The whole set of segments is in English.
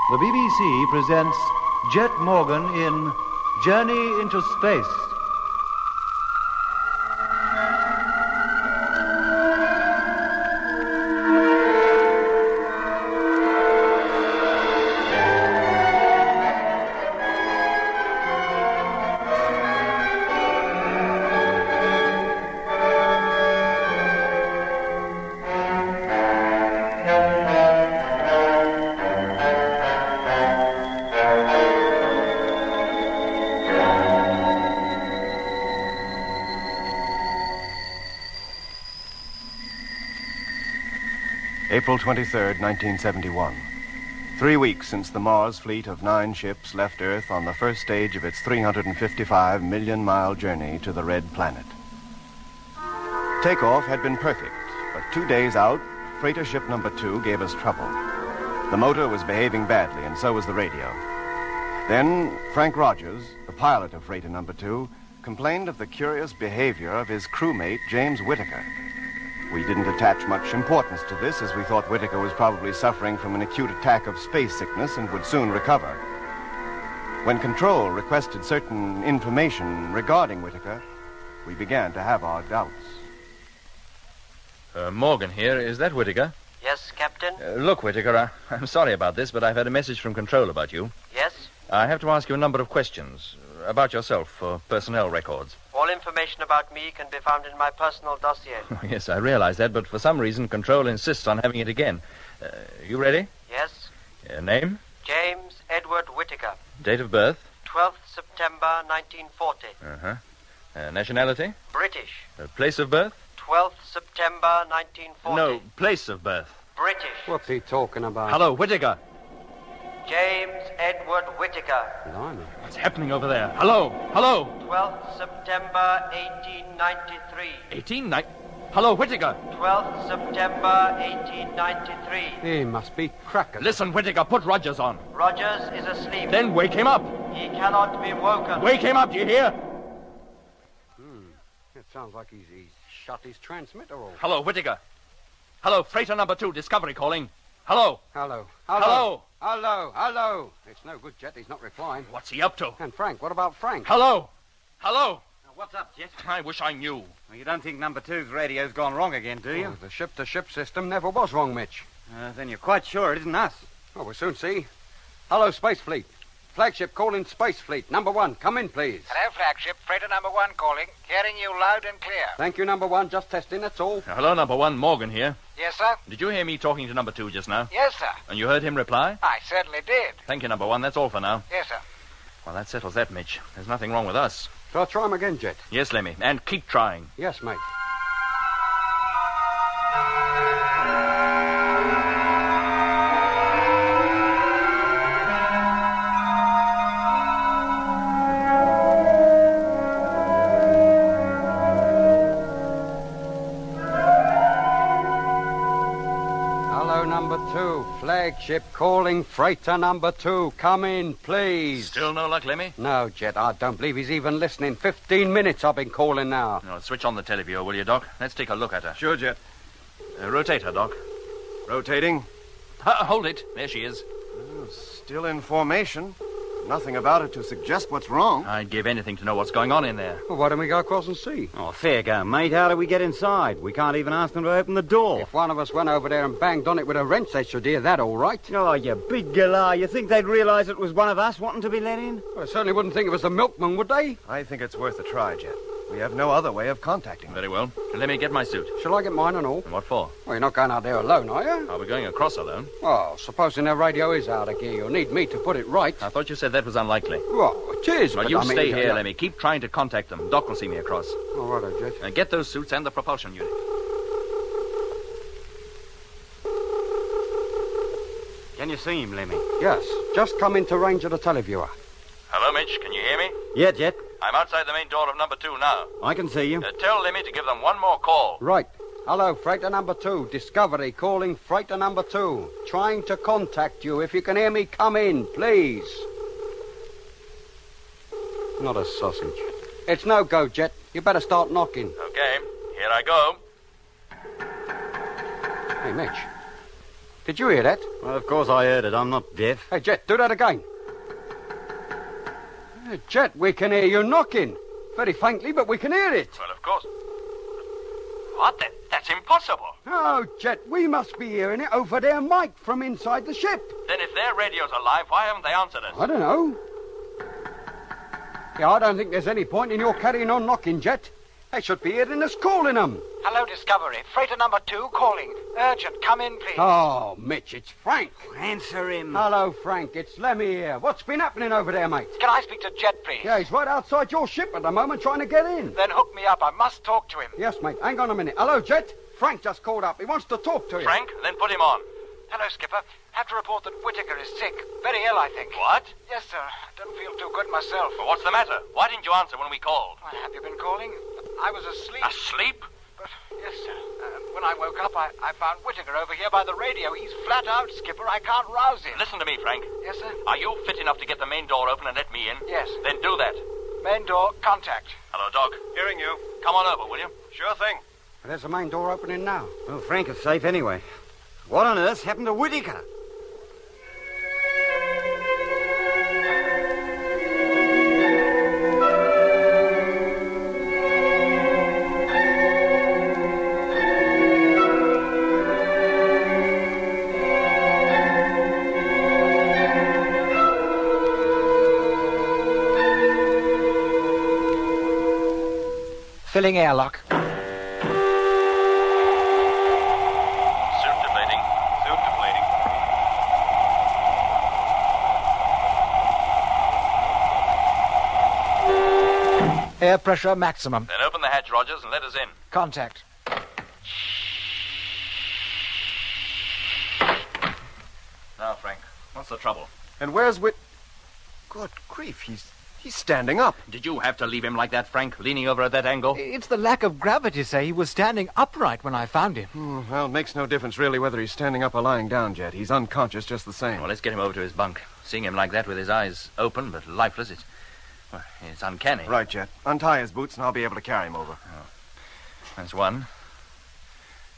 The BBC presents Jet Morgan in Journey into Space. April 23rd, 1971. 3 weeks since the Mars fleet of 9 ships left Earth on the first stage of its 355 million-mile journey to the Red Planet. Takeoff had been perfect, but 2 days out, freighter ship number 2 gave us trouble. The motor was behaving badly, and so was the radio. Then, Frank Rogers, the pilot of freighter number 2, complained of the curious behavior of his crewmate, James Whitaker. We didn't attach much importance to this, as we thought Whitaker was probably suffering from an acute attack of space sickness and would soon recover. When Control requested certain information regarding Whitaker, we began to have our doubts. Morgan here. Is that Whitaker? Yes, Captain? Look, Whitaker, I'm sorry about this, but I've had a message from Control about you. Yes? I have to ask you a number of questions about yourself for personnel records. All information about me can be found in my personal dossier. Yes, I realize that, but for some reason, Control insists on having it again. You ready? Yes? Name? James Edward Whitaker. Date of birth? 12th September 1940. Uh-huh. Nationality? British. Place of birth? 12th September 1940. No, place of birth. British. What's he talking about? Hello, Whitaker. James Edward Whitaker. Blimey. What's happening over there? Hello, hello. 12th September 1893. Hello, Whitaker. 12th September 1893. He must be crackers. Listen, Whitaker, put Rogers on. Rogers is asleep. Then wake him up. He cannot be woken. Wake him up, do you hear? It sounds like he's shut his transmitter off. Hello, Whitaker. Hello, freighter number 2, Discovery calling. Hello. Hello. Hello. Hello. Hello. It's no good, Jet. He's not replying. What's he up to? And Frank, what about Frank? Hello. Hello. What's up, Jet? I wish I knew. Well, you don't think number 2's radio's gone wrong again, do you? Oh, the ship-to-ship system never was wrong, Mitch. Then you're quite sure it isn't us. Oh, we'll soon see. Hello, Space Fleet. Flagship calling Space Fleet. Number 1, come in, please. Hello, Flagship. Freighter number 1 calling. Hearing you loud and clear. Thank you, number 1. Just testing, that's all. Hello, number 1, Morgan here. Yes, sir? Did you hear me talking to number 2 just now? Yes, sir. And you heard him reply? I certainly did. Thank you, number 1. That's all for now. Yes, sir. Well, that settles that, Mitch. There's nothing wrong with us. Shall I try him again, Jet? Yes, Lemmy. And keep trying. Yes, mate. Flagship calling freighter number 2. Come in, please. Still no luck, Lemmy? No, Jet, I don't believe he's even listening. 15 minutes I've been calling now. No, switch on the teleview, will you, Doc? Let's take a look at her. Sure, Jet. Rotate her, Doc. Rotating. Hold it. There she is. Oh, still in formation. Nothing about it to suggest what's wrong. I'd give anything to know what's going on in there. Well, why don't we go across and see? Oh, fair go, mate. How do we get inside? We can't even ask them to open the door. If one of us went over there and banged on it with a wrench, they should hear that all right. Oh, you big galah. You think they'd realise it was one of us wanting to be let in? Well, I certainly wouldn't think it was the milkman, would they? I think it's worth a try, Jet. We have no other way of contacting them. Very well. Let me get my suit. Shall I get mine and all? And what for? Well, you're not going out there alone, are you? Are we going across alone? Well, supposing their radio is out of gear, you'll need me to put it right. I thought you said that was unlikely. Well, it is, Well, but you I mean, stay here, Lemmy. Keep trying to contact them. Doc will see me across. All right, Jet. And get those suits and the propulsion unit. Can you see him, Lemmy? Yes, just come into range of the televiewer. Hello, Mitch. Can you hear me? Yeah, Jet. I'm outside the main door of number 2 now. I can see you. Tell Lemmy to give them one more call. Right. Hello, freighter number 2. Discovery calling freighter number 2. Trying to contact you. If you can hear me, come in, please. Not a sausage. It's no go, Jet. You better start knocking. Okay. Here I go. Hey, Mitch. Did you hear that? Well, of course I heard it. I'm not deaf. Hey, Jet, do that again. Hey, Jet, we can hear you knocking. Very faintly, but we can hear it. Well, of course. What? That's impossible. Oh, Jet, we must be hearing it over their mic from inside the ship. Then if their radio's alive, why haven't they answered us? I don't know. Yeah, I don't think there's any point in your carrying on knocking, Jet. They should be hearing us calling them. Hello, Discovery. Freighter number 2 calling. Urgent, come in, please. Oh, Mitch, it's Frank. Answer him. Hello, Frank. It's Lemmy here. What's been happening over there, mate? Can I speak to Jet, please? Yeah, he's right outside your ship at the moment trying to get in. Then hook me up. I must talk to him. Yes, mate. Hang on a minute. Hello, Jet. Frank just called up. He wants to talk to you. Frank, then put him on. Hello, Skipper. Have to report that Whitaker is sick. Very ill, I think. What? Yes, sir. Don't feel too good myself. Well, what's the matter? Why didn't you answer when we called? Well, have you been calling? I was asleep. Asleep? But, yes, sir. When I woke up, I found Whitaker over here by the radio. He's flat out, Skipper. I can't rouse him. Listen to me, Frank. Yes, sir? Are you fit enough to get the main door open and let me in? Yes. Then do that. Main door, contact. Hello, Doc. Hearing you. Come on over, will you? Sure thing. There's the main door opening now. Well, Frank is safe anyway. What on earth's happened to Whitaker? Filling airlock. Suit deflating. Suit deflating. Air pressure maximum. Then open the hatch, Rogers, and let us in. Contact. Now, Frank, what's the trouble? And where's Good grief, he's standing up. Did you have to leave him like that, Frank, leaning over at that angle? It's the lack of gravity, sir. He was standing upright when I found him. Well, it makes no difference really whether he's standing up or lying down, Jet. He's unconscious just the same. Well, let's get him over to his bunk. Seeing him like that with his eyes open but lifeless, it's uncanny. Right, Jet. Untie his boots and I'll be able to carry him over. That's one.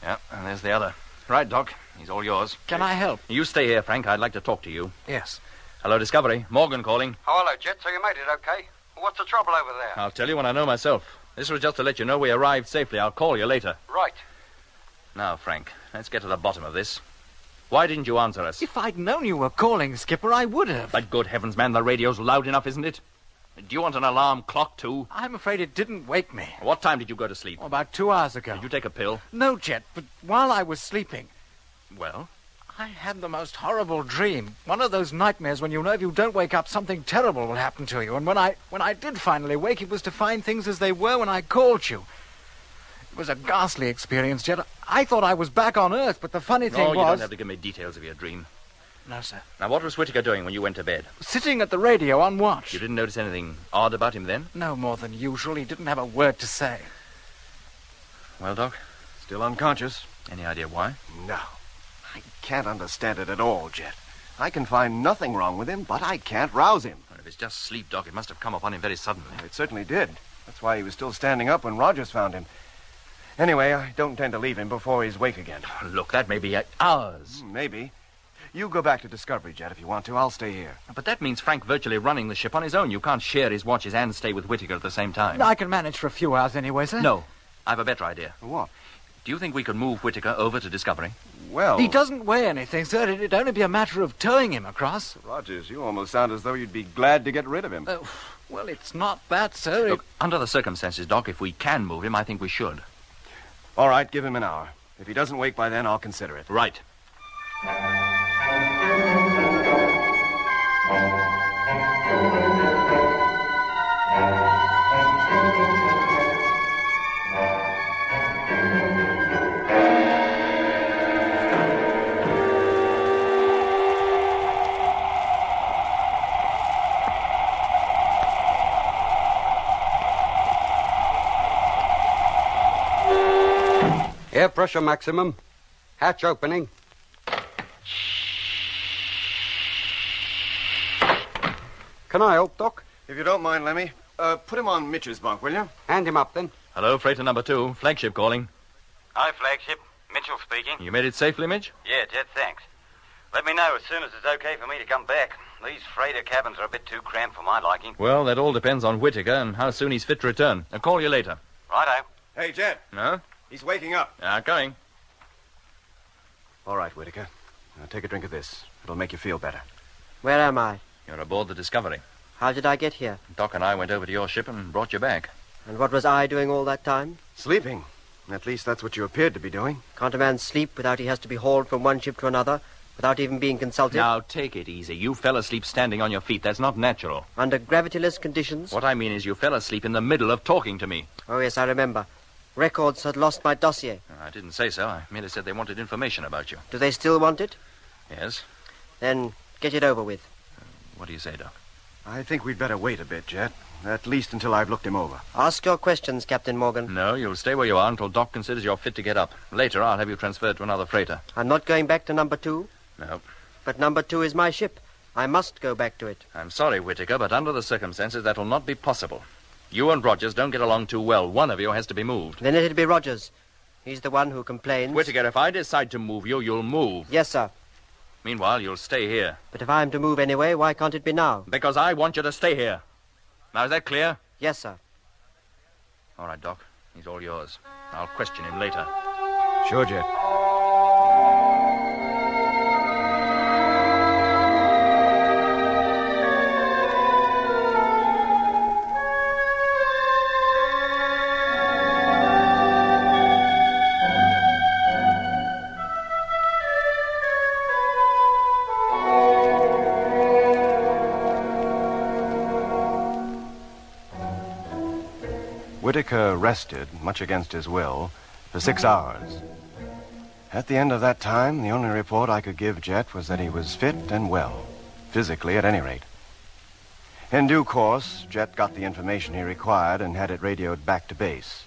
Yeah, and there's the other. Right, Doc. He's all yours. Can I help? You stay here, Frank. I'd like to talk to you. Yes. Hello, Discovery. Morgan calling. Oh, hello, Jet. So you made it okay? What's the trouble over there? I'll tell you when I know myself. This was just to let you know we arrived safely. I'll call you later. Right. Now, Frank, let's get to the bottom of this. Why didn't you answer us? If I'd known you were calling, Skipper, I would have. But good heavens, man, the radio's loud enough, isn't it? Do you want an alarm clock, too? I'm afraid it didn't wake me. What time did you go to sleep? Oh, about 2 hours ago. Did you take a pill? No, Jet, but while I was sleeping, Well? I had the most horrible dream. One of those nightmares when you know if you don't wake up, something terrible will happen to you. And when I did finally wake, it was to find things as they were when I called you. It was a ghastly experience, Jet. I thought I was back on Earth, but the funny thing was... No, you don't have to give me details of your dream. No, sir. Now, what was Whitaker doing when you went to bed? Sitting at the radio on watch. You didn't notice anything odd about him then? No more than usual. He didn't have a word to say. Well, Doc, Still unconscious? any idea why? No. I can't understand it at all, Jet. I can find nothing wrong with him, but I can't rouse him. Well, if it's just sleep, Doc, it must have come upon him very suddenly. It certainly did. That's why he was still standing up when Rogers found him. Anyway, I don't intend to leave him before he's awake again. Look, that may be hours. Maybe. You go back to Discovery, Jet, if you want to. I'll stay here. But that means Frank virtually running the ship on his own. You can't share his watches and stay with Whitaker at the same time. I can manage for a few hours anyway, sir. No. I have a better idea. What? Do you think we could move Whitaker over to Discovery? Well... He doesn't weigh anything, sir. It'd only be a matter of towing him across. Rogers, you almost sound as though you'd be glad to get rid of him. Well, it's not that, sir. Look, under the circumstances, Doc, if we can move him, I think we should. All right, give him an hour. If he doesn't wake by then, I'll consider it. Right. Air pressure maximum. Hatch opening. Can I help, Doc? If you don't mind, Lemmy, put him on Mitch's bunk, will you? Hand him up, then. Hello, freighter number 2. Flagship calling. Hi, flagship. Mitchell speaking. You made it safely, Mitch? Yeah, Jet, thanks. Let me know as soon as it's okay for me to come back. These freighter cabins are a bit too cramped for my liking. Well, that all depends on Whitaker and how soon he's fit to return. I'll call you later. Righto. Hey, Jet. No? He's waking up. Going. All right, Whitaker. Now take a drink of this. It'll make you feel better. Where am I? You're aboard the Discovery. How did I get here? Doc and I went over to your ship and brought you back. And what was I doing all that time? Sleeping. At least that's what you appeared to be doing. Can't a man sleep without he has to be hauled from one ship to another, without even being consulted? Now, take it easy. You fell asleep standing on your feet. That's not natural. Under gravityless conditions? What I mean is you fell asleep in the middle of talking to me. Oh, yes, I remember. Records had lost my dossier. I didn't say so. I merely said they wanted information about you. Do they still want it? Yes. Then get it over with. What do you say, Doc? I think we'd better wait a bit, Jet. At least until I've looked him over. Ask your questions, Captain Morgan. No, you'll stay where you are until Doc considers you're fit to get up. Later, I'll have you transferred to another freighter. I'm not going back to number 2. No. But number 2 is my ship. I must go back to it. I'm sorry, Whitaker, but under the circumstances, that'll not be possible. You and Rogers don't get along too well. One of you has to be moved. Then it'll be Rogers. He's the one who complains. Whitaker, if I decide to move you, you'll move. Yes, sir. Meanwhile, you'll stay here. But if I am to move anyway, why can't it be now? Because I want you to stay here. Now, is that clear? Yes, sir. All right, Doc. He's all yours. I'll question him later. Sure, Jet. Whitaker rested, much against his will, for 6 hours. At the end of that time, the only report I could give Jet was that he was fit and well, physically at any rate. In due course, Jet got the information he required and had it radioed back to base.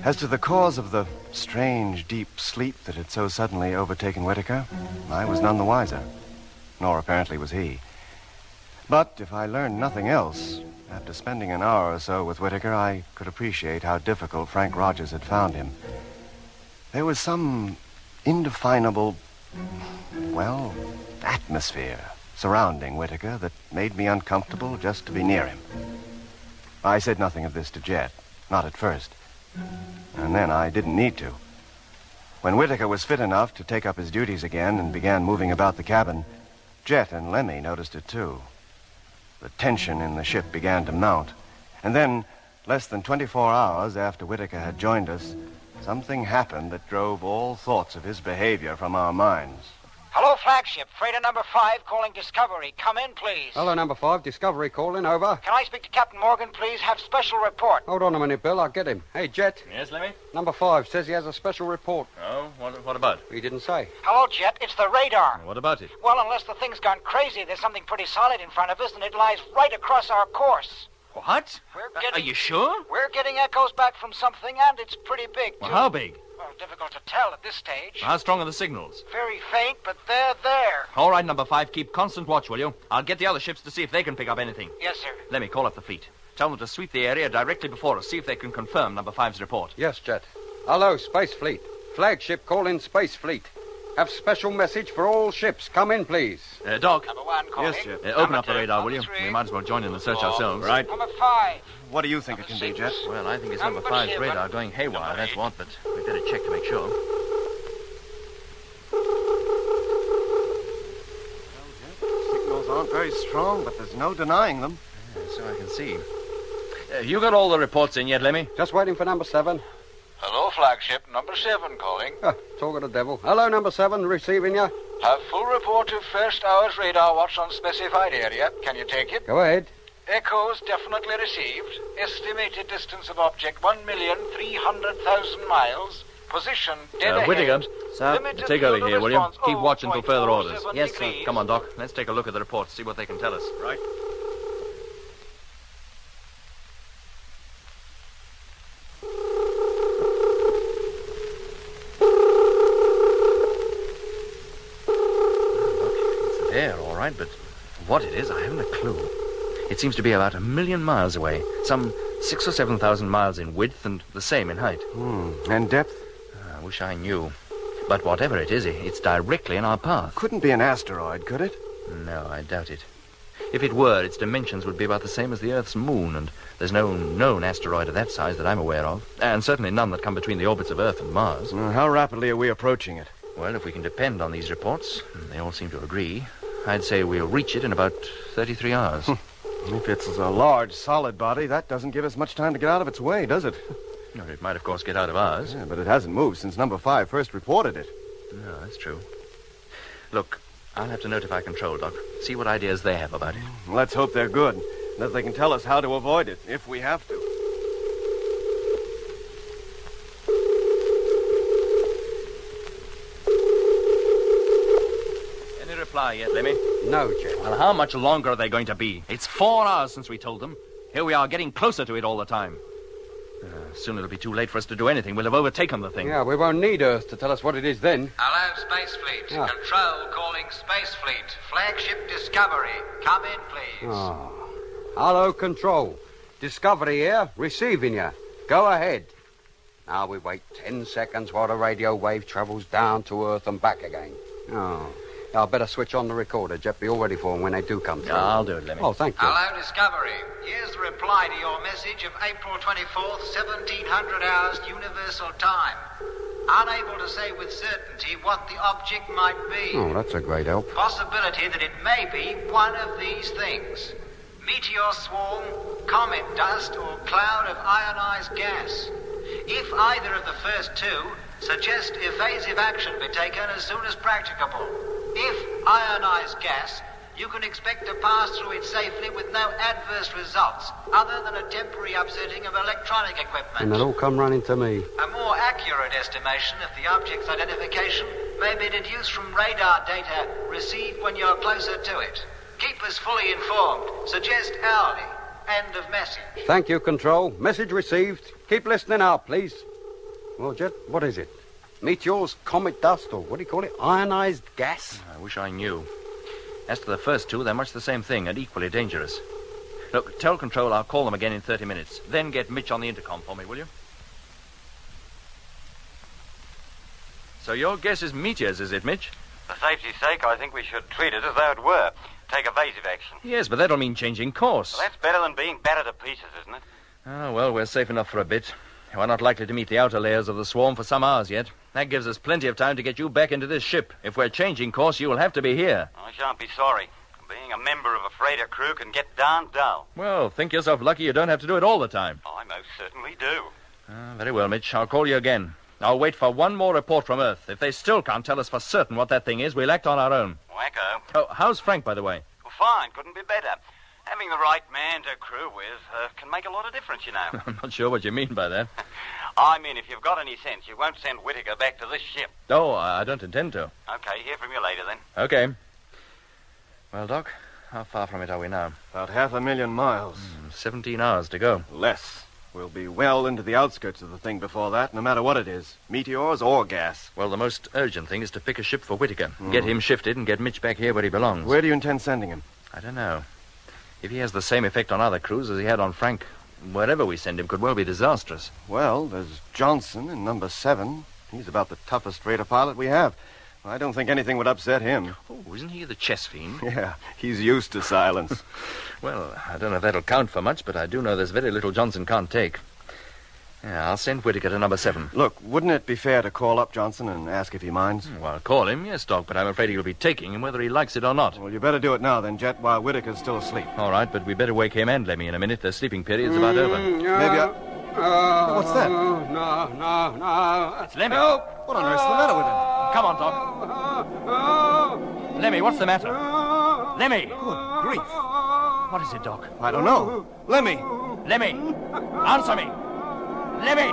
As to the cause of the strange, deep sleep that had so suddenly overtaken Whitaker, I was none the wiser, nor apparently was he. But if I learned nothing else, after spending an hour or so with Whitaker, I could appreciate how difficult Frank Rogers had found him. There was some indefinable, well, atmosphere surrounding Whitaker that made me uncomfortable just to be near him. I said nothing of this to Jet, not at first. And then I didn't need to. When Whitaker was fit enough to take up his duties again and began moving about the cabin, Jet and Lemmy noticed it too. The tension in the ship began to mount. And then, less than 24 hours after Whitaker had joined us, something happened that drove all thoughts of his behavior from our minds. Hello, flagship. Freighter number 5 calling Discovery. Come in, please. Hello, number 5. Discovery calling. Over. Can I speak to Captain Morgan, please? Have special report. Hold on a minute, Bill. I'll get him. Hey, Jet. Yes, Lemmy? Number 5 says he has a special report. Oh, what about? He didn't say. Hello, Jet. It's the radar. What about it? Well, unless the thing's gone crazy, there's something pretty solid in front of us, and it lies right across our course. What? Are you sure? We're getting echoes back from something, and it's pretty big, too. Well, how big? Well, difficult to tell at this stage. How strong are the signals? Very faint, but they're there. All right, number 5, keep constant watch, will you? I'll get the other ships to see if they can pick up anything. Yes, sir. Let me call up the fleet. Tell them to sweep the area directly before us, see if they can confirm number 5's report. Yes, Jet. Hello, Space Fleet. Flagship calling Space Fleet. Have special message for all ships. Come in, please. Doc. Number 1 calling. Yes, Jet. Open up the radar, will you? Number 3. We might as well join in the search ourselves. Right. Number 5. What do you think it can be, Jet? Well, I think it's number Number 5's 7. radar going haywire, that's what, but we'd better check to make sure. Signals aren't very strong, but there's no denying them. So I can see. You got all the reports in yet, Lemmy? Just waiting for number 7. Hello, flagship. Number 7 calling. Talk of the devil. Hello, number 7. Receiving you. Have full report of first hour's radar watch on specified area. Can you take it? Go ahead. Echoes definitely received. Estimated distance of object 1,300,000 miles. Position dead ahead. Whitaker. Sir? Limited Take over field of here, will you? response, Keep watch until further orders. 0.47 Yes, sir. degrees. Come on, Doc. Let's take a look at the report, see what they can tell us. Right. It's there, all right, but what it is, I haven't a clue. It seems to be about 1 million miles away, some 6,000 or 7,000 miles in width and the same in height. And depth? I wish I knew. But whatever it is, it's directly in our path. Couldn't be an asteroid, could it? No, I doubt it. If it were, its dimensions would be about the same as the Earth's moon, and there's no known asteroid of that size that I'm aware of, and certainly none that come between the orbits of Earth and Mars. How rapidly are we approaching it? Well, if we can depend on these reports, and they all seem to agree, I'd say we'll reach it in about 33 hours. If it's a large, solid body, that doesn't give us much time to get out of its way, does it? No, it might, of course, get out of ours. Yeah, but it hasn't moved since number 5 first reported it. No, that's true. Look, I'll have to notify Control, Doc. See what ideas they have about it. Let's hope they're good, and that they can tell us how to avoid it, if we have to. Any reply yet, Lemmy? No, Jet. Well, how much longer are they going to be? It's 4 hours since we told them. Here we are, getting closer to it all the time. Soon it'll be too late for us to do anything. We'll have overtaken the thing. Yeah, we won't need Earth to tell us what it is then. Hello, Space Fleet. Control calling Space Fleet. Flagship Discovery. Come in, please. Oh. Hello, Control. Discovery here, receiving you. Go ahead. Now we wait 10 seconds while the radio wave travels down to Earth and back again. Oh. I'll better switch on the recorder, Jet. Be all ready for them when they do come through. I'll do it, Lemmy. Oh, thank you. Hello, Discovery. Here's the reply to your message of April 24th, 1700 hours Universal Time. Unable to say with certainty what the object might be. Oh, that's a great help. Possibility that it may be one of these things. Meteor swarm, comet dust, or cloud of ionized gas. If either of the first two, suggest evasive action be taken as soon as practicable. If ionized gas, you can expect to pass through it safely with no adverse results, other than a temporary upsetting of electronic equipment. And they'll all come running to me. A more accurate estimation of the object's identification may be deduced from radar data received when you're closer to it. Keep us fully informed. Suggest hourly. End of message. Thank you, Control. Message received. Keep listening out, please. Well, Jet, what is it? Meteors, comet dust, or what do you call it? Ionized gas? I wish I knew. As to the first two, they're much the same thing and equally dangerous. Look, tell Control I'll call them again in 30 minutes. Then get Mitch on the intercom for me, will you? So your guess is meteors, is it, Mitch? For safety's sake, I think we should treat it as though it were. Take evasive action. Yes, but that'll mean changing course. Well, that's better than being battered to pieces, isn't it? Oh, well, we're safe enough for a bit. We're not likely to meet the outer layers of the swarm for some hours yet. That gives us plenty of time to get you back into this ship. If we're changing course, you will have to be here. I shan't be sorry. Being a member of a freighter crew can get darn dull. Well, think yourself lucky you don't have to do it all the time. I most certainly do. Very well, Mitch. I'll call you again. I'll wait for one more report from Earth. If they still can't tell us for certain what that thing is, we'll act on our own. Wacko. Oh, how's Frank, by the way? Well, fine. Couldn't be better. Having the right man to crew with can make a lot of difference, you know. I'm not sure what you mean by that. I mean, if you've got any sense, you won't send Whitaker back to this ship. Oh, I don't intend to. Okay, hear from you later, then. Okay. Well, Doc, how far from it are we now? About 500,000 miles. 17 hours to go. Less. We'll be well into the outskirts of the thing before that, no matter what it is. Meteors or gas. Well, the most urgent thing is to pick a ship for Whitaker. Get him shifted and get Mitch back here where he belongs. Where do you intend sending him? I don't know. If he has the same effect on other crews as he had on Frank, wherever we send him could well be disastrous. Well, there's Johnson in number 7. He's about the toughest freighter pilot we have. I don't think anything would upset him. Oh, isn't he the chess fiend? Yeah, he's used to silence. Well, I don't know if that'll count for much, but I do know there's very little Johnson can't take. Yeah, I'll send Whitaker to number 7. Look, wouldn't it be fair to call up Johnson and ask if he minds? Well, I'll call him, yes, Doc, but I'm afraid he'll be taking him whether he likes it or not. Well, you better do it now then, Jet, while Whitaker's still asleep. All right, but we better wake him and Lemmy in a minute. The sleeping period's about over. Maybe what's that? No. It's Lemmy. Help! What on earth's the matter with him? Come on, Doc. Lemmy, what's the matter? Lemmy! Good grief. What is it, Doc? I don't know. Lemmy! Lemmy! Answer me! Lemmy!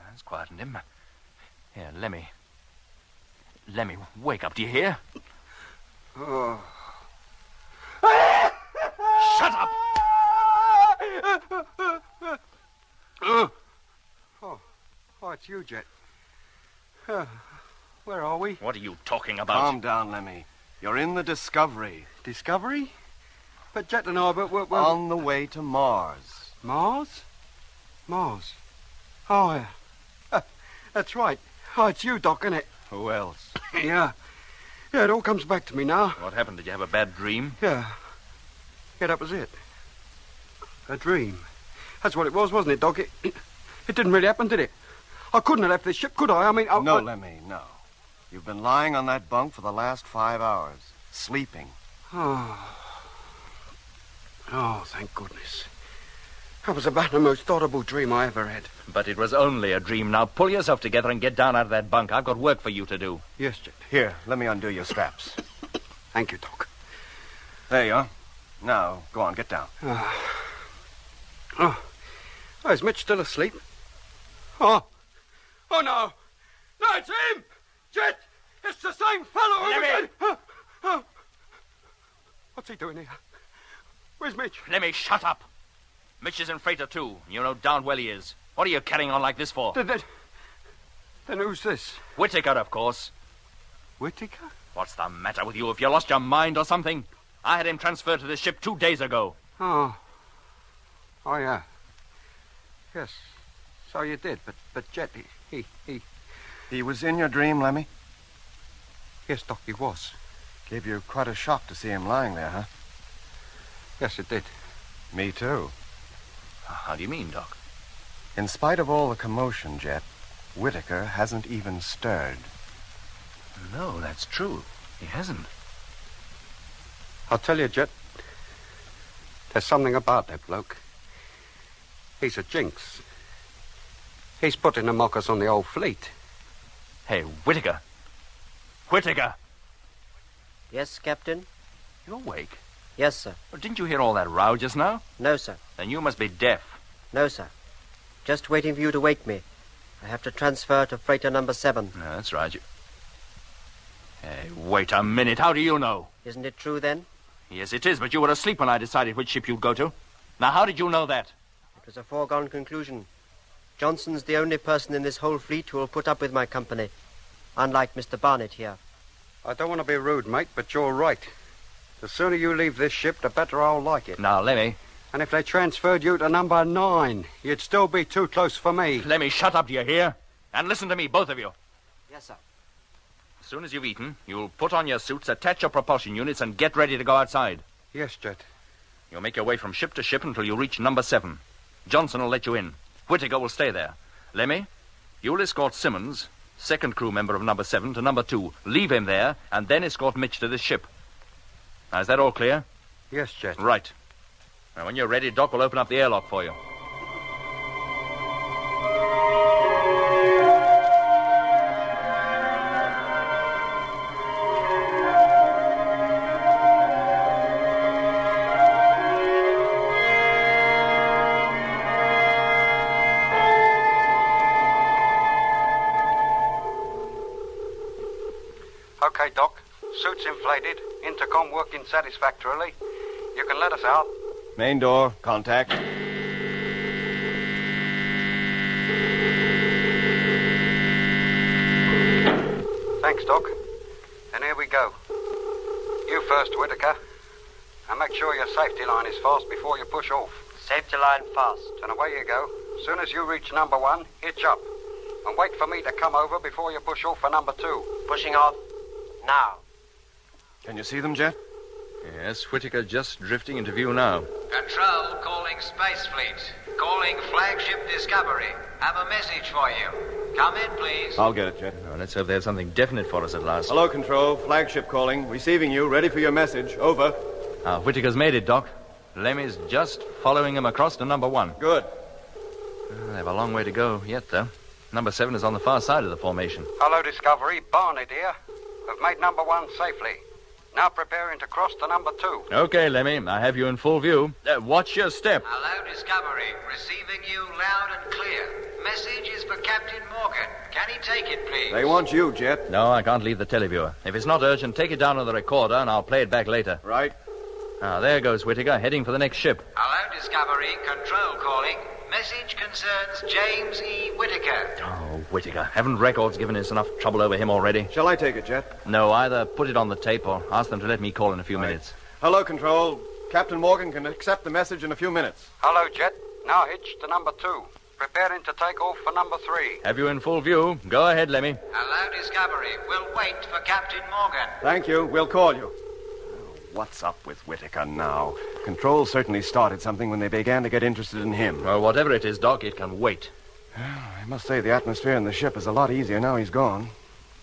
That's quietened him. Here, Lemmy. Lemmy, wake up, do you hear? Shut up! Oh, it's you, Jet. Where are we? What are you talking about? Calm down, Lemmy. You're in the Discovery. Discovery? But Jet and I, we're... On the way to Mars. Mars? Mars. Oh, yeah. That's right. Oh, it's you, Doc, isn't it? Who else? Yeah. Yeah, it all comes back to me now. What happened? Did you have a bad dream? Yeah. Yeah, that was it. A dream. That's what it was, wasn't it, Doc? It didn't really happen, did it? I couldn't have left this ship, could I? I mean... No, Lemmy, no. You've been lying on that bunk for the last 5 hours, sleeping. Oh, thank goodness. That was about the most horrible dream I ever had. But it was only a dream. Now pull yourself together and get down out of that bunk. I've got work for you to do. Yes, Jet. Here, let me undo your straps. Thank you, Doc. There you are. Now, go on, get down. Oh, is Mitch still asleep? Oh, no. No, it's him! Jet! It's the same fellow! Lemmy! What's he doing here? Where's Mitch? Lemmy, shut up. Mitch is in Freighter 2. You know darn well he is. What are you carrying on like this for? Then who's this? Whitaker, of course. Whitaker? What's the matter with you? Have you lost your mind or something? I had him transferred to this ship 2 days ago. Oh, yeah. Yes, so you did. But Jet, He was in your dream, Lemmy? Yes, Doc, he was. Gave you quite a shock to see him lying there, huh? Yes, it did. Me too. How do you mean, Doc? In spite of all the commotion, Jet, Whitaker hasn't even stirred. No, that's true. He hasn't. I'll tell you, Jet, there's something about that bloke. He's a jinx. He's putting the mockers on the old fleet. Hey, Whitaker. Whitaker! Yes, Captain? You're awake? Yes, sir. Well, didn't you hear all that row just now? No, sir. Then you must be deaf. No, sir. Just waiting for you to wake me. I have to transfer to freighter number 7. No, that's right. Hey, wait a minute. How do you know? Isn't it true, then? Yes, it is, but you were asleep when I decided which ship you'd go to. Now, how did you know that? It was a foregone conclusion. Johnson's the only person in this whole fleet who will put up with my company, unlike Mr. Barnett here. I don't want to be rude, mate, but you're right. The sooner you leave this ship, the better I'll like it. Now, Lemmy. And if they transferred you to number 9, you'd still be too close for me. Lemmy, shut up, do you hear? And listen to me, both of you. Yes, sir. As soon as you've eaten, you'll put on your suits, attach your propulsion units, and get ready to go outside. Yes, Jet. You'll make your way from ship to ship until you reach number 7. Johnson will let you in. Whitaker will stay there. Lemmy, you'll escort Simmons, second crew member of number 7, to number 2. Leave him there, and then escort Mitch to this ship. Now, is that all clear? Yes, Jet. Right. Now, when you're ready, Doc will open up the airlock for you. Okay, Doc. Suits inflated. Intercom working satisfactorily. You can let us out. Main door, contact. Thanks, Doc. Then here we go. You first, Whitaker. And make sure your safety line is fast before you push off. Safety line fast. And away you go. As soon as you reach number 1, hitch up. And wait for me to come over before you push off for number 2. Pushing off now. Can you see them, Jet? Yes, Whitaker just drifting into view now. Control calling Space Fleet. Calling Flagship Discovery. Have a message for you. Come in, please. I'll get it, Jet. Oh, let's hope they have something definite for us at last. Hello, Control. Flagship calling. Receiving you. Ready for your message. Over. Whitaker's made it, Doc. Lemmy's just following him across to number 1. Good. They have a long way to go yet, though. Number 7 is on the far side of the formation. Hello, Discovery. Barnett here. We've made number 1 safely. Now preparing to cross to number 2. Okay, Lemmy. I have you in full view. Watch your step. Hello, Discovery. Receiving you loud and clear. Message is for Captain Morgan. Can he take it, please? They want you, Jet. No, I can't leave the televiewer. If it's not urgent, take it down on the recorder and I'll play it back later. Right. There goes Whitaker, heading for the next ship. Hello, Discovery. Control calling. Message concerns James E. Whitaker. Oh, Whitaker. Haven't records given us enough trouble over him already? Shall I take it, Jet? No, either put it on the tape or ask them to let me call in a few minutes. Hello, Control. Captain Morgan can accept the message in a few minutes. Hello, Jet. Now hitch to number 2. preparing to take off for number 3. Have you in full view? Go ahead, Lemmy. Hello, Discovery. We'll wait for Captain Morgan. Thank you. We'll call you. What's up with Whitaker now? Control certainly started something when they began to get interested in him. Well, whatever it is, Doc, it can wait. I must say the atmosphere in the ship is a lot easier now he's gone.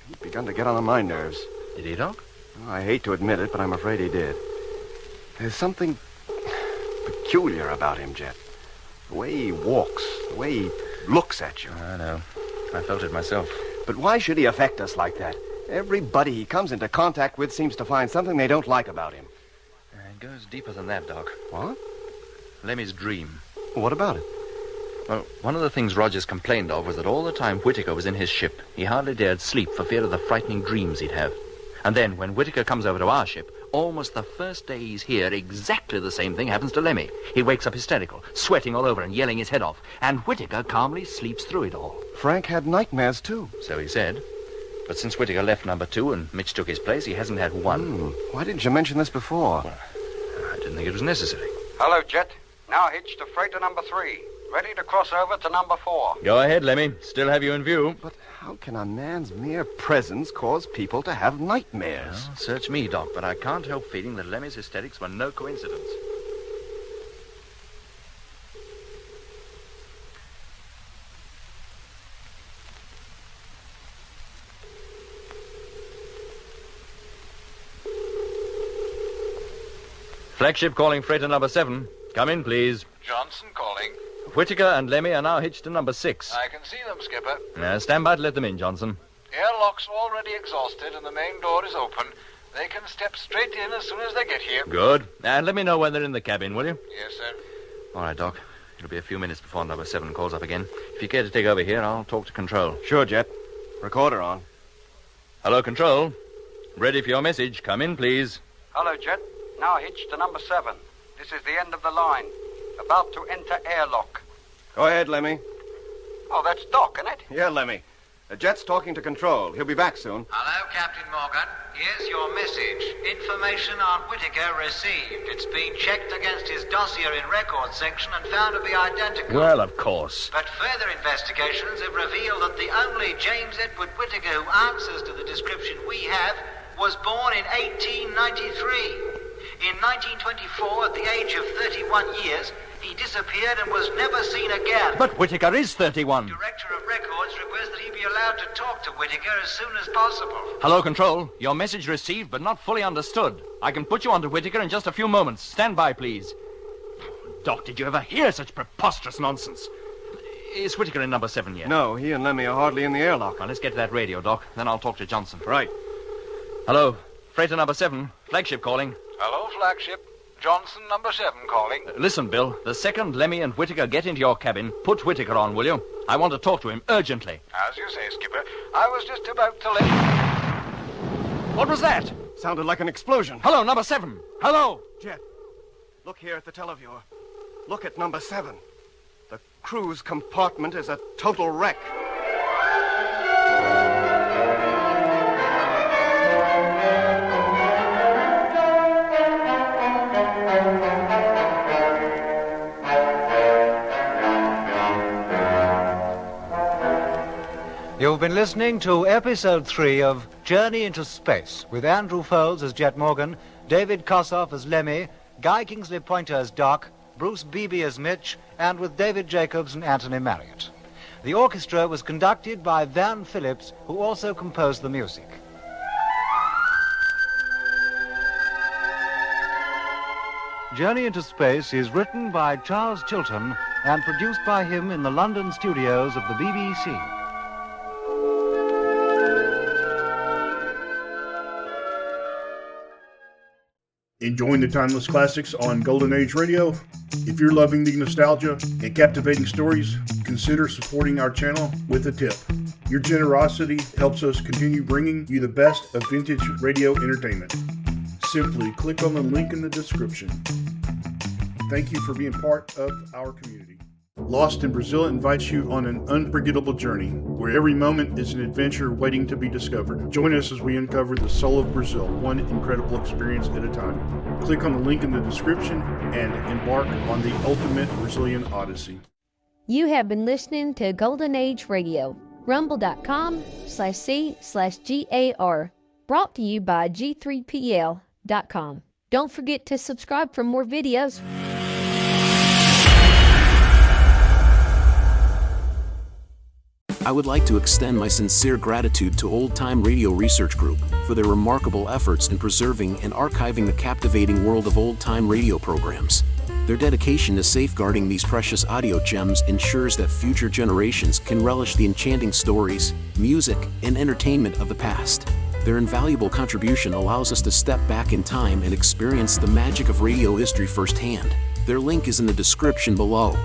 He'd begun to get on my nerves. Did he, Doc? I hate to admit it, but I'm afraid he did. There's something peculiar about him, Jet. The way he walks, the way he looks at you. I know. I felt it myself. But why should he affect us like that? Everybody he comes into contact with seems to find something they don't like about him. It goes deeper than that, Doc. What? Lemmy's dream. What about it? Well, one of the things Rogers complained of was that all the time Whitaker was in his ship, he hardly dared sleep for fear of the frightening dreams he'd have. And then, when Whitaker comes over to our ship, almost the first day he's here, exactly the same thing happens to Lemmy. He wakes up hysterical, sweating all over and yelling his head off. And Whitaker calmly sleeps through it all. Frank had nightmares, too. So he said. But since Whitaker left number 2 and Mitch took his place, he hasn't had one. Why didn't you mention this before? Well, I didn't think it was necessary. Hello, Jet. Now hitched to freighter number 3. Ready to cross over to number 4. Go ahead, Lemmy. Still have you in view. But how can a man's mere presence cause people to have nightmares? Well, search me, Doc, but I can't help feeling that Lemmy's hysterics were no coincidence. Flagship calling freighter number 7. Come in, please. Johnson calling. Whitaker and Lemmy are now hitched to number 6. I can see them, Skipper. Stand by to let them in, Johnson. Airlock's already exhausted and the main door is open. They can step straight in as soon as they get here. Good. And let me know when they're in the cabin, will you? Yes, sir. All right, Doc. It'll be a few minutes before number 7 calls up again. If you care to take over here, I'll talk to Control. Sure, Jet. Recorder on. Hello, Control. Ready for your message. Come in, please. Hello, Jet. Now hitched to number 7. This is the end of the line. About to enter airlock. Go ahead, Lemmy. Oh, that's Doc, isn't it? Yeah, Lemmy. Jet's talking to Control. He'll be back soon. Hello, Captain Morgan. Here's your message. Information on Whitaker received. It's been checked against his dossier in records section and found to be identical. Well, of course. But further investigations have revealed that the only James Edward Whitaker who answers to the description we have was born in 1893. In 1924, at the age of 31 years, he disappeared and was never seen again. But Whitaker is 31. Director of Records requests that he be allowed to talk to Whitaker as soon as possible. Hello, Control. Your message received, but not fully understood. I can put you on to Whitaker in just a few moments. Stand by, please. Doc, did you ever hear such preposterous nonsense? Is Whitaker in number 7 yet? No, he and Lemmy are hardly in the airlock. Well, let's get to that radio, Doc. Then I'll talk to Johnson. Right. Hello, freighter number 7. Flagship calling. Hello, Flagship. Johnson, number 7 calling. Listen, Bill. The second Lemmy and Whitaker get into your cabin, put Whitaker on, will you? I want to talk to him urgently. As you say, Skipper. I was just about to let... What was that? Sounded like an explosion. Hello, number 7. Hello. Jet, look here at the televiewer. Look at number 7. The crew's compartment is a total wreck. You've been listening to Episode 3 of Journey into Space, with Andrew Foles as Jet Morgan, David Kossoff as Lemmy, Guy Kingsley Pointer as Doc, Bruce Beebe as Mitch, and with David Jacobs and Anthony Marriott. The orchestra was conducted by Van Phillips, who also composed the music. Journey into Space is written by Charles Chilton and produced by him in the London studios of the BBC. Enjoying the timeless classics on Golden Age Radio? If you're loving the nostalgia and captivating stories, consider supporting our channel with a tip. Your generosity helps us continue bringing you the best of vintage radio entertainment. Simply click on the link in the description. Thank you for being part of our community. Lost in Brazil invites you on an unforgettable journey, where every moment is an adventure waiting to be discovered. Join us as we uncover the soul of Brazil, one incredible experience at a time. Click on the link in the description and embark on the ultimate Brazilian odyssey. You have been listening to Golden Age Radio, rumble.com/C/GAR, brought to you by G3PL.com. Don't forget to subscribe for more videos. I would like to extend my sincere gratitude to Old Time Radio Research Group for their remarkable efforts in preserving and archiving the captivating world of old time radio programs. Their dedication to safeguarding these precious audio gems ensures that future generations can relish the enchanting stories, music, and entertainment of the past. Their invaluable contribution allows us to step back in time and experience the magic of radio history firsthand. Their link is in the description below.